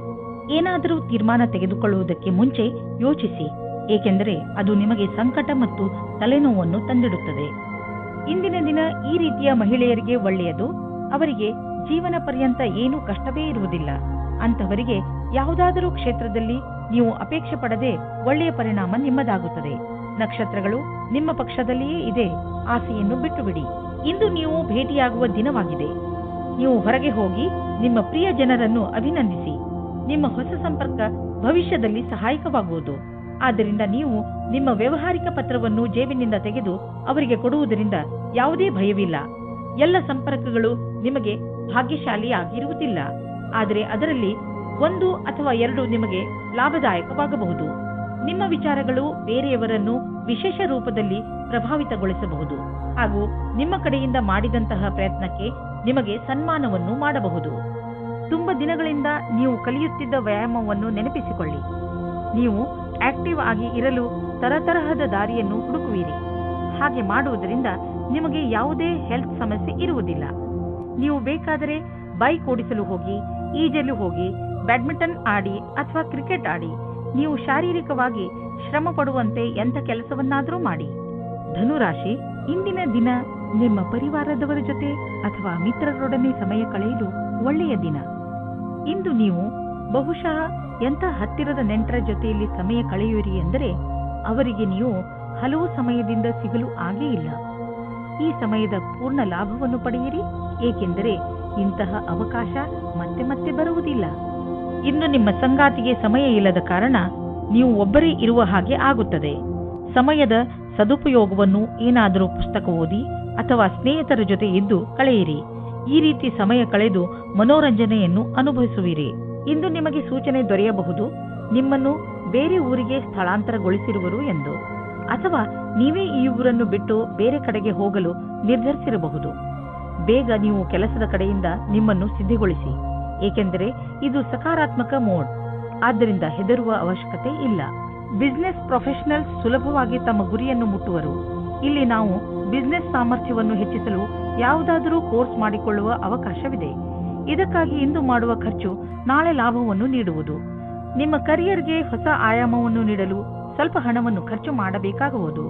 ಏನಾದರೂ ತೀರ್ಮಾನ ತೆಗೆದುಕೊಳ್ಳುವುದಕ್ಕೆ ಮುಂಚೆ ಯೋಚಿಸಿ, ಏಕೆಂದರೆ ಅದು ನಿಮಗೆ ಸಂಕಟ ಮತ್ತು ತಲೆನೋವನ್ನು ತಂದಿಡುತ್ತದೆ. ಇಂದಿನ ದಿನ ಈ ರೀತಿಯ ಮಹಿಳೆಯರಿಗೆ ಒಳ್ಳೆಯದು. ಅವರಿಗೆ ಜೀವನ ಪರ್ಯಂತ ಏನೂ ಕಷ್ಟವೇ ಇರುವುದಿಲ್ಲ. ಅಂತವರಿಗೆ ಯಾವುದಾದರೂ ಕ್ಷೇತ್ರದಲ್ಲಿ ನೀವು ಅಪೇಕ್ಷೆ ಪಡದೆ ಒಳ್ಳೆಯ ಪರಿಣಾಮ ನಿಮ್ಮದಾಗುತ್ತದೆ. ನಕ್ಷತ್ರಗಳು ನಿಮ್ಮ ಪಕ್ಷದಲ್ಲಿಯೇ ಇದೆ. ಆಸೆಯನ್ನು ಬಿಟ್ಟು ಬಿಡಿ. ಇಂದು ನೀವು ಭೇಟಿಯಾಗುವ ದಿನವಾಗಿದೆ. ನೀವು ಹೊರಗೆ ಹೋಗಿ ನಿಮ್ಮ ಪ್ರಿಯ ಜನರನ್ನು ಅಭಿನಂದಿಸಿ. ನಿಮ್ಮ ಹೊಸ ಸಂಪರ್ಕ ಭವಿಷ್ಯದಲ್ಲಿ ಸಹಾಯಕವಾಗುವುದು. ಆದ್ದರಿಂದ ನೀವು ನಿಮ್ಮ ವ್ಯವಹಾರಿಕ ಪತ್ರವನ್ನು ಜೇಬಿನಿಂದ ತೆಗೆದು ಅವರಿಗೆ ಕೊಡುವುದರಿಂದ ಯಾವುದೇ ಭಯವಿಲ್ಲ. ಎಲ್ಲ ಸಂಪರ್ಕಗಳು ನಿಮಗೆ ಭಾಗ್ಯಶಾಲಿಯಾಗಿರುವುದಿಲ್ಲ, ಆದರೆ ಅದರಲ್ಲಿ 1 ಅಥವಾ 2 ನಿಮಗೆ ಲಾಭದಾಯಕವಾಗಬಹುದು. ನಿಮ್ಮ ವಿಚಾರಗಳು ಬೇರೆಯವರನ್ನು ವಿಶೇಷ ರೂಪದಲ್ಲಿ ಪ್ರಭಾವಿತಗೊಳಿಸಬಹುದು ಹಾಗೂ ನಿಮ್ಮ ಕಡೆಯಿಂದ ಮಾಡಿದಂತಹ ಪ್ರಯತ್ನಕ್ಕೆ ನಿಮಗೆ ಸನ್ಮಾನವನ್ನು ಮಾಡಬಹುದು. ತುಂಬ ದಿನಗಳಿಂದ ನೀವು ಕಲಿಯುತ್ತಿದ್ದ ವ್ಯಾಯಾಮವನ್ನು ನೆನಪಿಸಿಕೊಳ್ಳಿ. ನೀವು ಆಕ್ಟಿವ್ ಆಗಿ ಇರಲು ತರತರಹದ ದಾರಿಯನ್ನು ಹುಡುಕುವಿರಿ. ಹಾಗೆ ಮಾಡುವುದರಿಂದ ನಿಮಗೆ ಯಾವುದೇ ಹೆಲ್ತ್ ಸಮಸ್ಯೆ ಇರುವುದಿಲ್ಲ. ನೀವು ಬೇಕಾದರೆ ಬೈಕ್ ಓಡಿಸಲು ಹೋಗಿ, ಈಜಲು ಹೋಗಿ, ಬ್ಯಾಡ್ಮಿಂಟನ್ ಆಡಿ ಅಥವಾ ಕ್ರಿಕೆಟ್ ಆಡಿ. ನೀವು ಶಾರೀರಿಕವಾಗಿ ಶ್ರಮ ಪಡುವಂತೆ ಎಂಥ ಕೆಲಸವನ್ನಾದರೂ ಮಾಡಿ. ಧನುರಾಶಿ, ಇಂದಿನ ದಿನ ನಿಮ್ಮ ಪರಿವಾರದವರ ಜೊತೆ ಅಥವಾ ಮಿತ್ರರೊಡನೆ ಸಮಯ ಕಳೆಯಲು ಒಳ್ಳೆಯ ದಿನ. ಇಂದು ನೀವು ಬಹುಶಃ ಎಂಥ ಹತ್ತಿರದ ನೆಂಟರ ಜೊತೆಯಲ್ಲಿ ಸಮಯ ಕಳೆಯುವಿರಿ ಎಂದರೆ ಅವರಿಗೆ ನೀವು ಹಲವು ಸಮಯದಿಂದ ಸಿಗಲು ಆಗೇ ಇಲ್ಲ. ಈ ಸಮಯದ ಪೂರ್ಣ ಲಾಭವನ್ನು ಪಡೆಯಿರಿ, ಏಕೆಂದರೆ ಇಂತಹ ಅವಕಾಶ ಮತ್ತೆ ಮತ್ತೆ ಬರುವುದಿಲ್ಲ. ಇನ್ನು ನಿಮ್ಮ ಸಂಗಾತಿಗೆ ಸಮಯ ಇಲ್ಲದ ಕಾರಣ ನೀವು ಒಬ್ಬರೇ ಇರುವ ಹಾಗೆ ಆಗುತ್ತದೆ. ಸಮಯದ ಸದುಪಯೋಗವನ್ನು ಏನಾದರೂ ಪುಸ್ತಕ ಓದಿ ಅಥವಾ ಸ್ನೇಹಿತರ ಜೊತೆ ಇದ್ದು ಕಳೆಯಿರಿ. ಈ ರೀತಿ ಸಮಯ ಕಳೆದು ಮನೋರಂಜನೆಯನ್ನು ಅನುಭವಿಸುವಿರಿ. ಇಂದು ನಿಮಗೆ ಸೂಚನೆ ದೊರೆಯಬಹುದು, ನಿಮ್ಮನ್ನು ಬೇರೆ ಊರಿಗೆ ಸ್ಥಳಾಂತರಗೊಳಿಸಿರುವರು ಎಂದು, ಅಥವಾ ನೀವೇ ಈ ಊರನ್ನು ಬಿಟ್ಟು ಬೇರೆ ಕಡೆಗೆ ಹೋಗಲು ನಿರ್ಧರಿಸಿರಬಹುದು. ಬೇಗ ನೀವು ಕೆಲಸದ ಕಡೆಯಿಂದ ನಿಮ್ಮನ್ನು ಸಿದ್ಧಗೊಳಿಸಿ, ಏಕೆಂದರೆ ಇದು ಸಕಾರಾತ್ಮಕ ಮೋಡ್. ಆದ್ದರಿಂದ ಹೆದರುವ ಅವಶ್ಯಕತೆ ಇಲ್ಲ. ಬಿಸಿನೆಸ್ ಪ್ರೊಫೆಷನಲ್ಸ್ ಸುಲಭವಾಗಿ ತಮ್ಮ ಗುರಿಯನ್ನು ಮುಟ್ಟುವರು. ಇಲ್ಲಿ ನಾವು ಬಿಸಿನೆಸ್ ಸಾಮರ್ಥ್ಯವನ್ನು ಹೆಚ್ಚಿಸಲು ಯಾವುದಾದರೂ ಕೋರ್ಸ್ ಮಾಡಿಕೊಳ್ಳುವ ಅವಕಾಶವಿದೆ. ಇದಕ್ಕಾಗಿ ಇಂದು ಮಾಡುವ ಖರ್ಚು ನಾಳೆ ಲಾಭವನ್ನು ನೀಡುವುದು. ನಿಮ್ಮ ಕರಿಯರ್ಗೆ ಹೊಸ ಆಯಾಮವನ್ನು ನೀಡಲು ಸ್ವಲ್ಪ ಹಣವನ್ನು ಖರ್ಚು ಮಾಡಬೇಕಾಗುವುದು.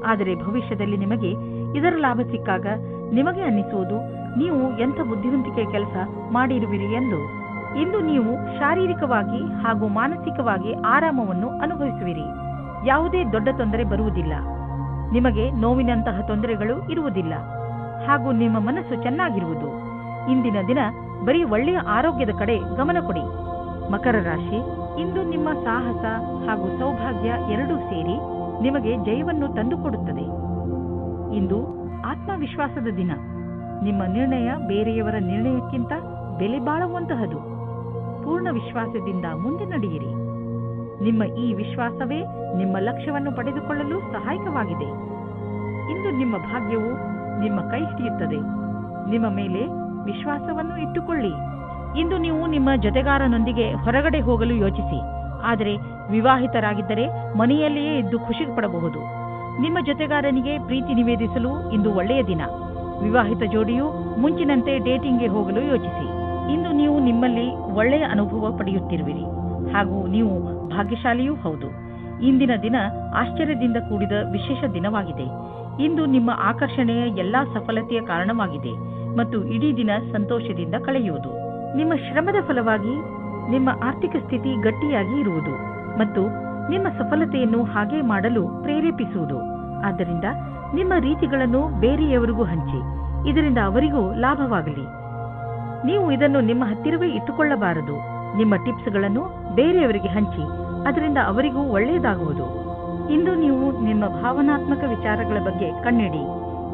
ಆದರೆ ಭವಿಷ್ಯದಲ್ಲಿ ನಿಮಗೆ ಇದರ ಲಾಭ ಸಿಕ್ಕಾಗ ನಿಮಗೆ ಅನ್ನಿಸುವುದು ನೀವು ಎಂಥ ಬುದ್ಧಿವಂತಿಕೆ ಕೆಲಸ ಮಾಡಿರುವಿರಿ ಎಂದು. ಇಂದು ನೀವು ಶಾರೀರಿಕವಾಗಿ ಹಾಗೂ ಮಾನಸಿಕವಾಗಿ ಆರಾಮವನ್ನು ಅನುಭವಿಸುವಿರಿ. ಯಾವುದೇ ದೊಡ್ಡ ತೊಂದರೆ ಬರುವುದಿಲ್ಲ. ನಿಮಗೆ ನೋವಿನಂತಹ ತೊಂದರೆಗಳು ಇರುವುದಿಲ್ಲ ಹಾಗೂ ನಿಮ್ಮ ಮನಸ್ಸು ಚೆನ್ನಾಗಿರುವುದು. ಇಂದಿನ ದಿನ ಬರೀ ಒಳ್ಳೆಯ ಆರೋಗ್ಯದ ಕಡೆ ಗಮನ ಕೊಡಿ. ಮಕರ ರಾಶಿ, ಇಂದು ನಿಮ್ಮ ಸಾಹಸ ಹಾಗೂ ಸೌಭಾಗ್ಯ ಎರಡೂ ಸೇರಿ ನಿಮಗೆ ಜಯವನ್ನು ತಂದುಕೊಡುತ್ತದೆ. ಇಂದು ಆತ್ಮವಿಶ್ವಾಸದ ದಿನ. ನಿಮ್ಮ ನಿರ್ಣಯ ಬೇರೆಯವರ ನಿರ್ಣಯಕ್ಕಿಂತ ಬೆಲೆ ಬಾಳುವಂತಹದು. ಪೂರ್ಣ ವಿಶ್ವಾಸದಿಂದ ಮುಂದೆ ನಡೆಯಿರಿ. ನಿಮ್ಮ ಈ ವಿಶ್ವಾಸವೇ ನಿಮ್ಮ ಲಕ್ಷ್ಯವನ್ನು ಪಡೆದುಕೊಳ್ಳಲು ಸಹಾಯಕವಾಗಿದೆ. ಇಂದು ನಿಮ್ಮ ಭಾಗ್ಯವು ನಿಮ್ಮ ಕೈ ಹಿಡಿಯುತ್ತದೆ. ನಿಮ್ಮ ಮೇಲೆ ವಿಶ್ವಾಸವನ್ನು ಇಟ್ಟುಕೊಳ್ಳಿ. ಇಂದು ನೀವು ನಿಮ್ಮ ಜೊತೆಗಾರನೊಂದಿಗೆ ಹೊರಗಡೆ ಹೋಗಲು ಯೋಚಿಸಿ. ಆದರೆ ವಿವಾಹಿತರಾಗಿದ್ದರೆ ಮನೆಯಲ್ಲಿಯೇ ಇದ್ದು ಖುಷಿ ಪಡಬಹುದು. ನಿಮ್ಮ ಜೊತೆಗಾರನಿಗೆ ಪ್ರೀತಿ ನಿವೇದಿಸಲು ಇಂದು ಒಳ್ಳೆಯ ದಿನ. ವಿವಾಹಿತ ಜೋಡಿಯು ಮುಂಚಿನಂತೆ ಡೇಟಿಂಗ್ಗೆ ಹೋಗಲು ಯೋಚಿಸಿ. ಇಂದು ನೀವು ನಿಮ್ಮಲ್ಲಿ ಒಳ್ಳೆಯ ಅನುಭವ ಪಡೆಯುತ್ತಿರುವಿರಿ ಹಾಗೂ ನೀವು ಭಾಗ್ಯಶಾಲಿಯೂ ಹೌದು. ಇಂದಿನ ದಿನ ಆಶ್ಚರ್ಯದಿಂದ ಕೂಡಿದ ವಿಶೇಷ ದಿನವಾಗಿದೆ. ಇಂದು ನಿಮ್ಮ ಆಕರ್ಷಣೆಯ ಎಲ್ಲಾ ಸಫಲತೆಯ ಕಾರಣವಾಗಿದೆ ಮತ್ತು ಇಡೀ ದಿನ ಸಂತೋಷದಿಂದ ಕಳೆಯುವುದು. ನಿಮ್ಮ ಶ್ರಮದ ಫಲವಾಗಿ ನಿಮ್ಮ ಆರ್ಥಿಕ ಸ್ಥಿತಿ ಗಟ್ಟಿಯಾಗಿ ಇರುವುದು ಮತ್ತು ನಿಮ್ಮ ಸಫಲತೆಯನ್ನು ಹಾಗೆ ಮಾಡಲು ಪ್ರೇರೇಪಿಸುವುದು. ಆದ್ದರಿಂದ ನಿಮ್ಮ ರೀತಿಗಳನ್ನು ಬೇರೆಯವರಿಗೂ ಹಂಚಿ, ಇದರಿಂದ ಅವರಿಗೂ ಲಾಭವಾಗಲಿ. ನೀವು ಇದನ್ನು ನಿಮ್ಮ ಹತ್ತಿರವೇ ಇಟ್ಟುಕೊಳ್ಳಬಾರದು. ನಿಮ್ಮ ಟಿಪ್ಸ್ಗಳನ್ನು ಬೇರೆಯವರಿಗೆ ಹಂಚಿ, ಅದರಿಂದ ಅವರಿಗೂ ಒಳ್ಳೆಯದಾಗುವುದು. ಇಂದು ನೀವು ನಿಮ್ಮ ಭಾವನಾತ್ಮಕ ವಿಚಾರಗಳ ಬಗ್ಗೆ ಕಣ್ಣಿಡಿ.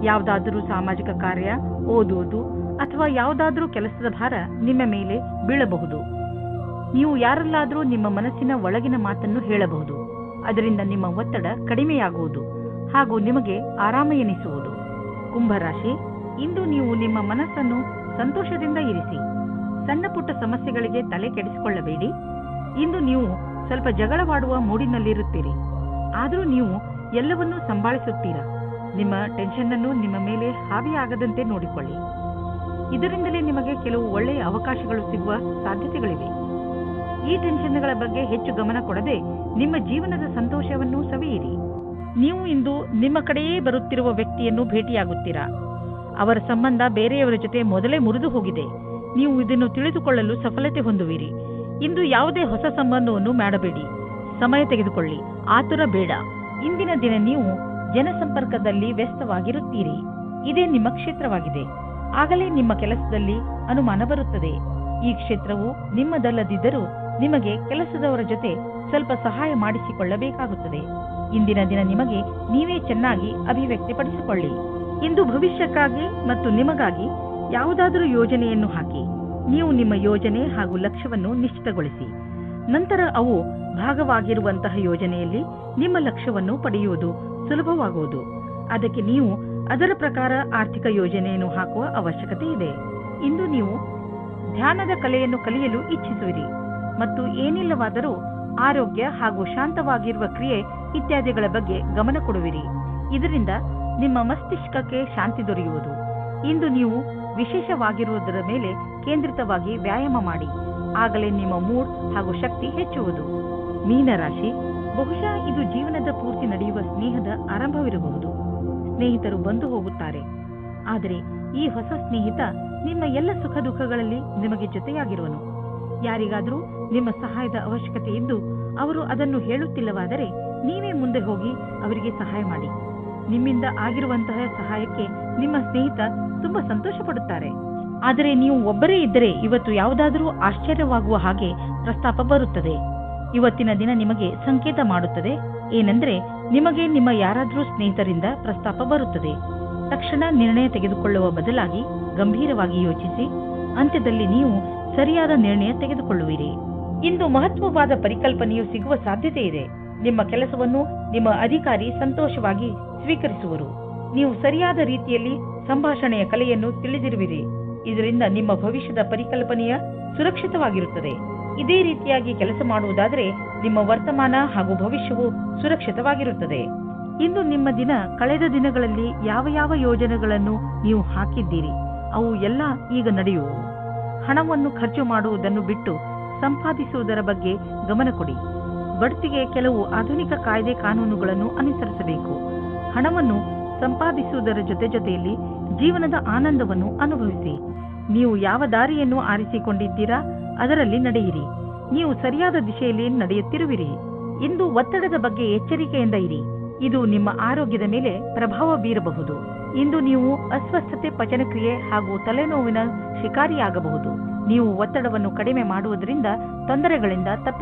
ಯಾವುದಾದರೂ ಸಾಮಾಜಿಕ ಕಾರ್ಯ, ಓದುವುದು ಅಥವಾ ಯಾವುದಾದರೂ ಕೆಲಸದ ಭಾರ ನಿಮ್ಮ ಮೇಲೆ ಬೀಳಬಹುದು. ನೀವು ಯಾರಲ್ಲಾದರೂ ನಿಮ್ಮ ಮನಸ್ಸಿನ ಒಳಗಿನ ಮಾತನ್ನು ಹೇಳಬಹುದು. ಅದರಿಂದ ನಿಮ್ಮ ಒತ್ತಡ ಕಡಿಮೆಯಾಗುವುದು ಹಾಗೂ ನಿಮಗೆ ಆರಾಮ ಎನಿಸುವುದು. ಕುಂಭರಾಶಿ, ಇಂದು ನೀವು ನಿಮ್ಮ ಮನಸ್ಸನ್ನು ಸಂತೋಷದಿಂದ ಇರಿಸಿ. ಸಣ್ಣ ಪುಟ್ಟ ಸಮಸ್ಯೆಗಳಿಗೆ ತಲೆ ಕೆಡಿಸಿಕೊಳ್ಳಬೇಡಿ. ಇಂದು ನೀವು ಸ್ವಲ್ಪ ಜಗಳವಾಡುವ ಮೂಡಿನಲ್ಲಿರುತ್ತೀರಿ. ಆದರೂ ನೀವು ಎಲ್ಲವನ್ನೂ ಸಂಭಾಳಿಸುತ್ತೀರಾ. ನಿಮ್ಮ ಟೆನ್ಷನ್ ಅನ್ನು ನಿಮ್ಮ ಮೇಲೆ ಹಾವಿಯಾಗದಂತೆ ನೋಡಿಕೊಳ್ಳಿ. ಇದರಿಂದಲೇ ನಿಮಗೆ ಕೆಲವು ಒಳ್ಳೆಯ ಅವಕಾಶಗಳು ಸಿಗುವ ಸಾಧ್ಯತೆಗಳಿವೆ. ಈ ಟೆನ್ಷನ್ಗಳ ಬಗ್ಗೆ ಹೆಚ್ಚು ಗಮನ ಕೊಡದೆ ನಿಮ್ಮ ಜೀವನದ ಸಂತೋಷವನ್ನು ಸವಿಯಿರಿ. ನೀವು ಇಂದು ನಿಮ್ಮ ಕಡೆಯೇ ಬರುತ್ತಿರುವ ವ್ಯಕ್ತಿಯನ್ನು ಭೇಟಿಯಾಗುತ್ತೀರಾ. ಅವರ ಸಂಬಂಧ ಬೇರೆಯವರ ಜೊತೆ ಮೊದಲೇ ಮುರಿದು ಹೋಗಿದೆ. ನೀವು ಇದನ್ನು ತಿಳಿದುಕೊಳ್ಳಲು ಸಫಲತೆ ಹೊಂದುವಿರಿ. ಇಂದು ಯಾವುದೇ ಹೊಸ ಸಂಬಂಧವನ್ನು ಮಾಡಬೇಡಿ. ಸಮಯ ತೆಗೆದುಕೊಳ್ಳಿ, ಆತುರ ಬೇಡ. ಇಂದಿನ ದಿನ ನೀವು ಜನಸಂಪರ್ಕದಲ್ಲಿ ವ್ಯಸ್ತವಾಗಿರುತ್ತೀರಿ. ಇದೇ ನಿಮ್ಮ ಕ್ಷೇತ್ರವಾಗಿದೆ. ಆಗಲೇ ನಿಮ್ಮ ಕೆಲಸದಲ್ಲಿ ಅನುಮಾನ ಬರುತ್ತದೆ. ಈ ಕ್ಷೇತ್ರವು ನಿಮ್ಮದಲ್ಲದಿದ್ದರೂ ನಿಮಗೆ ಕೆಲಸದವರ ಜೊತೆ ಸ್ವಲ್ಪ ಸಹಾಯ ಮಾಡಿಸಿಕೊಳ್ಳಬೇಕಾಗುತ್ತದೆ. ಇಂದಿನ ದಿನ ನಿಮಗೆ ನೀವೇ ಚೆನ್ನಾಗಿ ಅಭಿವ್ಯಕ್ತಿಪಡಿಸಿಕೊಳ್ಳಿ. ಇಂದು ಭವಿಷ್ಯಕ್ಕಾಗಿ ಮತ್ತು ನಿಮಗಾಗಿ ಯಾವುದಾದರೂ ಯೋಜನೆಯನ್ನು ಹಾಕಿ. ನೀವು ನಿಮ್ಮ ಯೋಜನೆ ಹಾಗೂ ಲಕ್ಷ್ಯವನ್ನು ನಿಶ್ಚಿತಗೊಳಿಸಿ. ನಂತರ ಅವು ಭಾಗವಾಗಿರುವಂತಹ ಯೋಜನೆಯಲ್ಲಿ ನಿಮ್ಮ ಲಕ್ಷ್ಯವನ್ನು ಪಡೆಯುವುದು ಸುಲಭವಾಗುವುದು. ಅದಕ್ಕೆ ನೀವು ಅದರ ಪ್ರಕಾರ ಆರ್ಥಿಕ ಯೋಜನೆಯನ್ನು ಹಾಕುವ ಅವಶ್ಯಕತೆ ಇದೆ. ಇಂದು ನೀವು ಧ್ಯಾನದ ಕಲೆಯನ್ನು ಕಲಿಯಲು ಇಚ್ಛಿಸುವಿರಿ ಮತ್ತು ಏನಿಲ್ಲವಾದರೂ ಆರೋಗ್ಯ ಹಾಗೂ ಶಾಂತವಾಗಿರುವ ಕ್ರಿಯೆ ಇತ್ಯಾದಿಗಳ ಬಗ್ಗೆ ಗಮನ ಕೊಡುವಿರಿ. ಇದರಿಂದ ನಿಮ್ಮ ಮಸ್ತಿಷ್ಕಕ್ಕೆ ಶಾಂತಿ ದೊರೆಯುವುದು. ಇಂದು ನೀವು ವಿಶೇಷವಾಗಿರುವುದರ ಮೇಲೆ ಕೇಂದ್ರಿತವಾಗಿ ವ್ಯಾಯಾಮ ಮಾಡಿ. ಆಗಲೇ ನಿಮ್ಮ ಮೂಡ್ ಹಾಗೂ ಶಕ್ತಿ ಹೆಚ್ಚುವುದು. ಮೀನರಾಶಿ, ಬಹುಶಃ ಇದು ಜೀವನದ ಪೂರ್ತಿ ನಡೆಯುವ ಸ್ನೇಹದ ಆರಂಭವಿರಬಹುದು. ಸ್ನೇಹಿತರು ಬಂದು ಹೋಗುತ್ತಾರೆ. ಆದರೆ ಈ ಹೊಸ ಸ್ನೇಹಿತ ನಿಮ್ಮ ಎಲ್ಲ ಸುಖ ದುಃಖಗಳಲ್ಲಿ ನಿಮಗೆ ಜೊತೆಯಾಗಿರುವನು. ಯಾರಿಗಾದರೂ ನಿಮ್ಮ ಸಹಾಯದ ಅವಶ್ಯಕತೆ ಇದ್ದು ಅವರು ಅದನ್ನು ಹೇಳುತ್ತಿಲ್ಲವಾದರೆ ನೀವೇ ಮುಂದೆ ಹೋಗಿ ಅವರಿಗೆ ಸಹಾಯ ಮಾಡಿ. ನಿಮ್ಮಿಂದ ಆಗಿರುವಂತಹ ಸಹಾಯಕ್ಕೆ ನಿಮ್ಮ ಸ್ನೇಹಿತ ತುಂಬಾ ಸಂತೋಷ ಪಡುತ್ತಾರೆ. ಆದರೆ ನೀವು ಒಬ್ಬರೇ ಇದ್ದರೆ ಇವತ್ತು ಯಾವುದಾದರೂ ಆಶ್ಚರ್ಯವಾಗುವ ಹಾಗೆ ಪ್ರಸ್ತಾಪ ಬರುತ್ತದೆ. ಇವತ್ತಿನ ದಿನ ನಿಮಗೆ ಸಂಕೇತ ಮಾಡುತ್ತದೆ. ಏನೆಂದರೆ ನಿಮಗೆ ನಿಮ್ಮ ಯಾರಾದರೂ ಸ್ನೇಹಿತರಿಂದ ಪ್ರಸ್ತಾಪ ಬರುತ್ತದೆ. ತಕ್ಷಣ ನಿರ್ಣಯ ತೆಗೆದುಕೊಳ್ಳುವ ಬದಲಾಗಿ ಗಂಭೀರವಾಗಿ ಯೋಚಿಸಿ ಅಂತ್ಯದಲ್ಲಿ ನೀವು ಸರಿಯಾದ ನಿರ್ಣಯ ತೆಗೆದುಕೊಳ್ಳುವಿರಿ. ಇಂದು ಮಹತ್ವವಾದ ಪರಿಕಲ್ಪನೆಯು ಸಿಗುವ ಸಾಧ್ಯತೆ ಇದೆ. ನಿಮ್ಮ ಕೆಲಸವನ್ನು ನಿಮ್ಮ ಅಧಿಕಾರಿ ಸಂತೋಷವಾಗಿ ಸ್ವೀಕರಿಸುವರು. ನೀವು ಸರಿಯಾದ ರೀತಿಯಲ್ಲಿ ಸಂಭಾಷಣೆಯ ಕಲೆಯನ್ನು ತಿಳಿದಿರುವಿರಿ. ಇದರಿಂದ ನಿಮ್ಮ ಭವಿಷ್ಯದ ಪರಿಕಲ್ಪನೆಯ ಸುರಕ್ಷಿತವಾಗಿರುತ್ತದೆ. ಇದೇ ರೀತಿಯಾಗಿ ಕೆಲಸ ಮಾಡುವುದಾದರೆ ನಿಮ್ಮ ವರ್ತಮಾನ ಹಾಗೂ ಭವಿಷ್ಯವು ಸುರಕ್ಷಿತವಾಗಿರುತ್ತದೆ. ಇಂದು ನಿಮ್ಮ ದಿನ ಕಳೆದ ದಿನಗಳಲ್ಲಿ ಯಾವ ಯಾವ ಯೋಜನೆಗಳನ್ನು ನೀವು ಹಾಕಿದ್ದೀರಿ ಅವು ಎಲ್ಲ ಈಗ ನಡೆಯುವು. ಹಣವನ್ನು ಖರ್ಚು ಮಾಡುವುದನ್ನು ಬಿಟ್ಟು ಸಂಪಾದಿಸುವುದರ ಬಗ್ಗೆ ಗಮನ ಕೊಡಿ. ಬಡ್ತಿಗೆ ಕೆಲವು ಆಧುನಿಕ ಕಾಯ್ದೆ ಕಾನೂನುಗಳನ್ನು ಅನುಸರಿಸಬೇಕು. ಹಣವನ್ನು ಸಂಪಾದಿಸುವುದರ ಜೊತೆಯಲ್ಲಿ ಜೀವನದ ಆನಂದವನ್ನು ಅನುಭವಿಸಿ. ನೀವು ಯಾವ ದಾರಿಯನ್ನು ಆರಿಸಿಕೊಂಡಿದ್ದೀರಾ ಅದರಲ್ಲಿ ನಡೆಯಿರಿ. ನೀವು ಸರಿಯಾದ ದಿಶೆಯಲ್ಲಿ ನಡೆಯುತ್ತಿರುವಿರಿ. ಇಂದು ಒತ್ತಡದ ಬಗ್ಗೆ ಎಚ್ಚರಿಕೆಯಿಂದ ಇರಿ. ಇದು ನಿಮ್ಮ ಆರೋಗ್ಯದ ಮೇಲೆ ಪ್ರಭಾವ ಬೀರಬಹುದು. ಇಂದು ನೀವು ಅಸ್ವಸ್ಥತೆ, ಪಚನಕ್ರಿಯೆ ಹಾಗೂ ತಲೆನೋವಿನ ಶಿಕಾರಿಯಾಗಬಹುದು. ನೀವು ಒತ್ತಡವನ್ನು ಕಡಿಮೆ ಮಾಡುವುದರಿಂದ ತೊಂದರೆಗಳಿಂದ ತಪ್ಪಿಸಿ